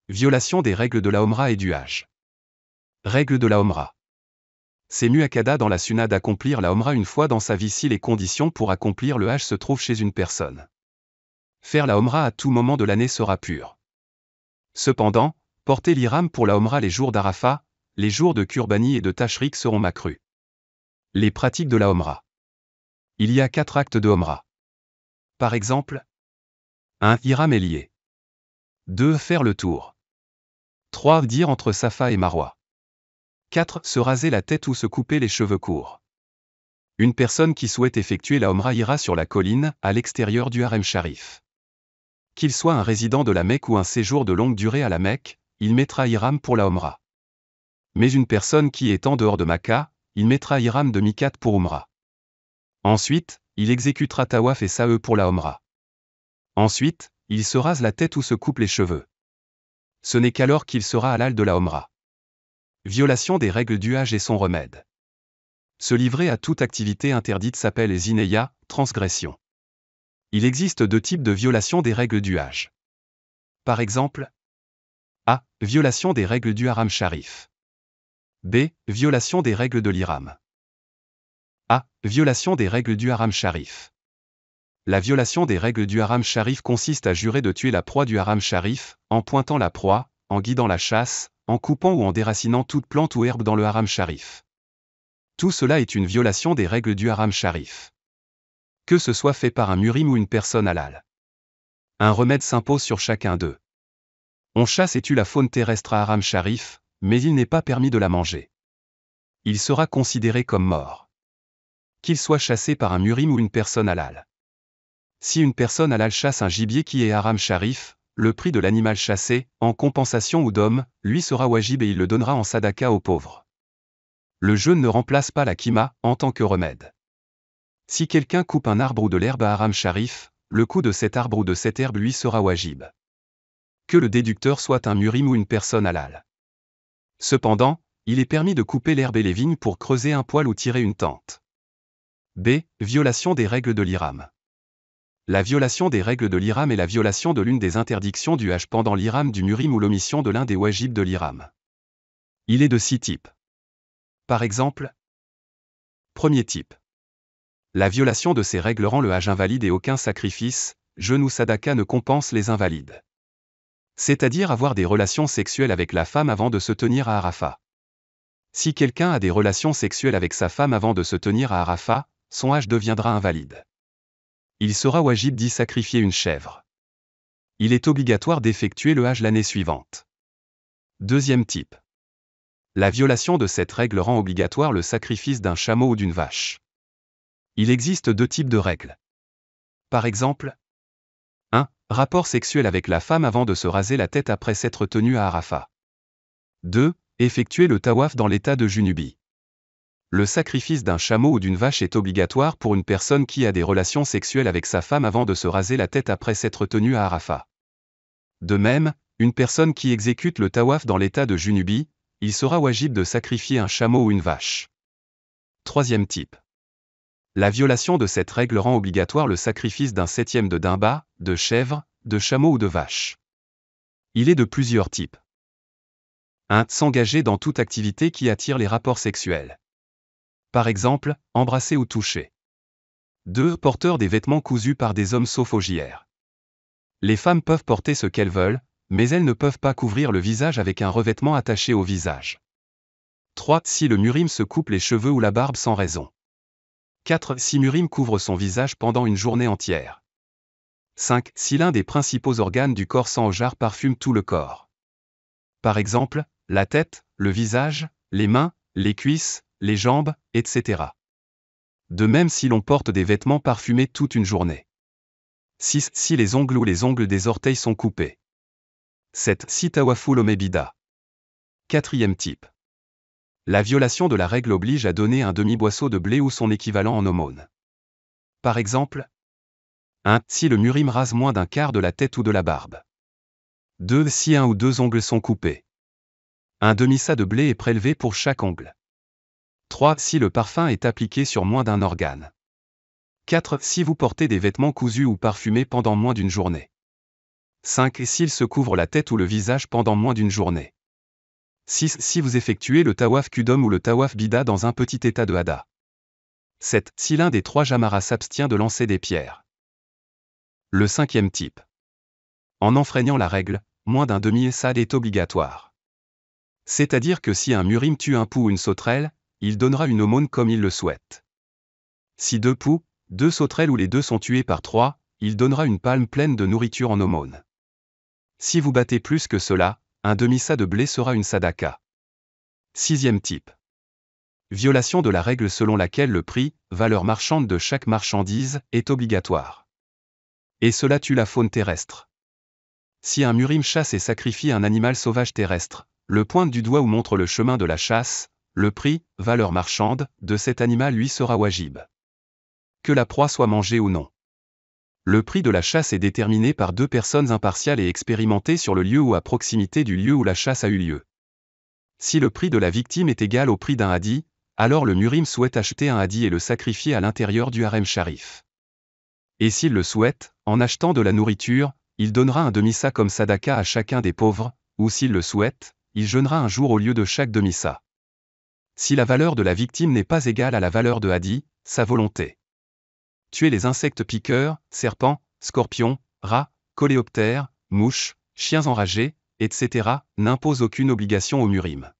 Violation des règles de la Omra et du Hajj. Règles de la Omra. C'est muakkada dans la sunna d'accomplir la Omra une fois dans sa vie si les conditions pour accomplir le Hajj se trouvent chez une personne. Faire la Omra à tout moment de l'année sera pur. Cependant, porter l'ihram pour la Omra les jours d'Arafat, les jours de Qurbani et de Tashrik seront makruh. Les pratiques de la Omra. Il y a 4 actes de Omra. Par exemple, 1. Ihram est lié. 2. Faire le tour. 3. Dire entre Safa et Marwa. 4. Se raser la tête ou se couper les cheveux courts. Une personne qui souhaite effectuer la Omra ira sur la colline, à l'extérieur du Harem Sharif. Qu'il soit un résident de la Mecque ou un séjour de longue durée à la Mecque, il mettra ihram pour la Omra. Mais une personne qui est en dehors de Makka, il mettra ihram de Mikat pour Umra. Ensuite, il exécutera Tawaf et Sa'i pour la Omra. Ensuite, il se rase la tête ou se coupe les cheveux. Ce n'est qu'alors qu'il sera halal de la Omra. Violation des règles du Hajj et son remède. Se livrer à toute activité interdite s'appelle zineya, transgression. Il existe 2 types de violation des règles du Hajj. Par exemple, A. Violation des règles du Haram Sharif. B. Violation des règles de l'Ihram. A. Violation des règles du Haram Sharif. La violation des règles du Haram Sharif consiste à jurer de tuer la proie du Haram Sharif, en pointant la proie, en guidant la chasse, en coupant ou en déracinant toute plante ou herbe dans le Haram Sharif. Tout cela est une violation des règles du Haram Sharif. Que ce soit fait par un murim ou une personne halal. Un remède s'impose sur chacun d'eux. On chasse et tue la faune terrestre à Haram Sharif, mais il n'est pas permis de la manger. Il sera considéré comme mort. Qu'il soit chassé par un murim ou une personne halal. Si une personne halal chasse un gibier qui est Haram Sharif, le prix de l'animal chassé, en compensation ou d'homme, lui sera wajib et il le donnera en sadaka aux pauvres. Le jeûne ne remplace pas la kima, en tant que remède. Si quelqu'un coupe un arbre ou de l'herbe à Haram Sharif, le coût de cet arbre ou de cette herbe lui sera wajib. Que le déducteur soit un murim ou une personne halal. Cependant, il est permis de couper l'herbe et les vignes pour creuser un poêle ou tirer une tente. B. Violation des règles de l'ihram. La violation des règles de l'ihram est la violation de l'une des interdictions du Hajj pendant l'ihram du murim ou l'omission de l'un des wajibs de l'ihram. Il est de 6 types. Par exemple, premier type. La violation de ces règles rend le Hajj invalide et aucun sacrifice, jeûne ou sadaka ne compense les invalides. C'est-à-dire avoir des relations sexuelles avec la femme avant de se tenir à Arafat. Si quelqu'un a des relations sexuelles avec sa femme avant de se tenir à Arafat, son Hajj deviendra invalide. Il sera wajib d'y sacrifier une chèvre. Il est obligatoire d'effectuer le Hajj l'année suivante. Deuxième type. La violation de cette règle rend obligatoire le sacrifice d'un chameau ou d'une vache. Il existe 2 types de règles. Par exemple, 1. Rapport sexuel avec la femme avant de se raser la tête après s'être tenu à Arafat. 2. Effectuer le tawaf dans l'état de junubi. Le sacrifice d'un chameau ou d'une vache est obligatoire pour une personne qui a des relations sexuelles avec sa femme avant de se raser la tête après s'être tenue à Arafat. De même, une personne qui exécute le tawaf dans l'état de junubi, il sera wajib de sacrifier un chameau ou une vache. Troisième type. La violation de cette règle rend obligatoire le sacrifice d'un 7e de dimba, de chèvre, de chameau ou de vache. Il est de plusieurs types. 1. S'engager dans toute activité qui attire les rapports sexuels. Par exemple, embrasser ou toucher. 2. Porteur des vêtements cousus par des hommes sauf au JR. Les femmes peuvent porter ce qu'elles veulent, mais elles ne peuvent pas couvrir le visage avec un revêtement attaché au visage. 3. Si le murim se coupe les cheveux ou la barbe sans raison. 4. Si murim couvre son visage pendant une journée entière. 5. Si l'un des principaux organes du corps sans ojar parfume tout le corps. Par exemple, la tête, le visage, les mains, les cuisses, les jambes, etc. De même si l'on porte des vêtements parfumés toute une journée. 6. Si les ongles ou les ongles des orteils sont coupés. 7. Si tawaful omebida. Quatrième type. La violation de la règle oblige à donner un demi-boisseau de blé ou son équivalent en aumône. Par exemple, 1. Si le murim rase moins d'un quart de la tête ou de la barbe. 2. Si 1 ou 2 ongles sont coupés. Un demi-sa de blé est prélevé pour chaque ongle. 3. Si le parfum est appliqué sur moins d'un organe. 4. Si vous portez des vêtements cousus ou parfumés pendant moins d'une journée. 5. S'il se couvre la tête ou le visage pendant moins d'une journée. 6. Si vous effectuez le tawaf Qudum ou le tawaf Bida dans un petit état de hada. 7. Si l'un des 3 jamaras s'abstient de lancer des pierres. Le 5e type. En enfreignant la règle, moins d'un demi-essad est obligatoire. C'est-à-dire que si un murim tue un pou ou une sauterelle, il donnera une aumône comme il le souhaite. Si 2 poux, 2 sauterelles ou les 2 sont tués par 3, il donnera une palme pleine de nourriture en aumône. Si vous battez plus que cela, un demi-sa de blé sera une sadaka. 6e type. Violation de la règle selon laquelle le prix, valeur marchande de chaque marchandise, est obligatoire. Et cela tue la faune terrestre. Si un murim chasse et sacrifie un animal sauvage terrestre, le pointe du doigt où montre le chemin de la chasse, le prix, valeur marchande, de cet animal lui sera wajib. Que la proie soit mangée ou non. Le prix de la chasse est déterminé par 2 personnes impartiales et expérimentées sur le lieu ou à proximité du lieu où la chasse a eu lieu. Si le prix de la victime est égal au prix d'un hadi, alors le murim souhaite acheter un hadi et le sacrifier à l'intérieur du harem sharif. Et s'il le souhaite, en achetant de la nourriture, il donnera un demi-sa comme sadaka à chacun des pauvres, ou s'il le souhaite, il jeûnera un jour au lieu de chaque demi-sa. Si la valeur de la victime n'est pas égale à la valeur de hadi, sa volonté. Tuer les insectes piqueurs, serpents, scorpions, rats, coléoptères, mouches, chiens enragés, etc., n'impose aucune obligation au murim.